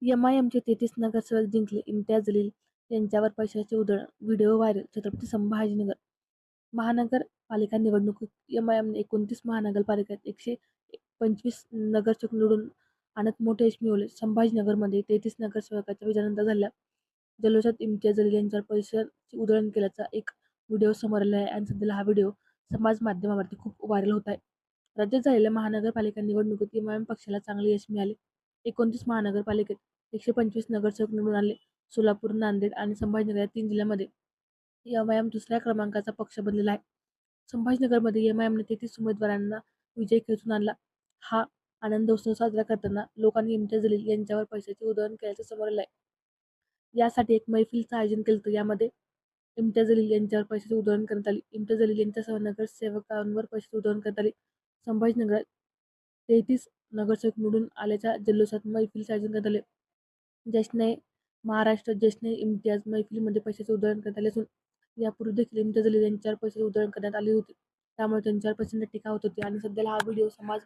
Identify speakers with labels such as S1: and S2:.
S1: एमआयएमचे 33 नगरसेवक जिंकले, इम्तियाज जलील यांच्यावर पैशाची उधळण, व्हिडिओ व्हायरल. छत्रपती संभाजीनगर महानगरपालिका निवडणुकीत एमआयएमने 29 महानगरपालिकेत 125 नगरसेवक निवडून आणत मोठे यश मिळवले. संभाजीनगरमध्ये 33 नगरसेवकांच्या विजयानंतर झालेल्या जल्लोषात इम्तियाज जलील यांच्यावर पैशाची उधळण केल्याचा एक व्हिडिओ समोर आला आहे आणि सध्याला हा व्हिडिओ समाज माध्यमावरती खूप व्हायरल होत आहे. राज्यात झालेल्या महानगरपालिका निवडणुकीत एमआयएम पक्षाला चांगले यश मिळाले. 29 महानगरपालिकेत 125 नगरसेवक निवडून आले. सोलापूर, नांदेड आणि संभाजीनगर या 3 जिल्ह्यांमध्ये एमआयएम दुसऱ्या क्रमांकाचा पक्ष बनलेला आहे. संभाजीनगरमध्ये एमआयएमने 33 उमेदवारांना विजय खेचून आणला. हा आनंदोत्सव साजरा करताना लोकांनी इम्तियाज जलील यांच्यावर पैशाची उधळण केल्याचं समोर आलं आहे. यासाठी एक मैफिलीचं आयोजन केलं होतं. यामध्ये इम्तियाज जलील यांच्यावर पैशाची उधळण करण्यात आली. इम्तियाज जलील यांच्यासह नगरसेवकांवर पैशाची उधळण करण्यात आली. संभाजीनगरात 33 नगरसेवक निवडून आल्याच्या जल्लोषात मैफिलीचे आयोजन करण्यात आले. जश्न महाराष्ट्र, जश्न इम्तियाज मैफिलीमध्ये पैशाची उधळण करण्यात आली असून यापूर्वी देखील इम्तियाज जलील यांच्यावर पैशाची उधळण करण्यात आली होती. त्यामुळे त्यांच्यावर प्रचंड टीका होत होती आणि सध्याला हा व्हिडिओ समाज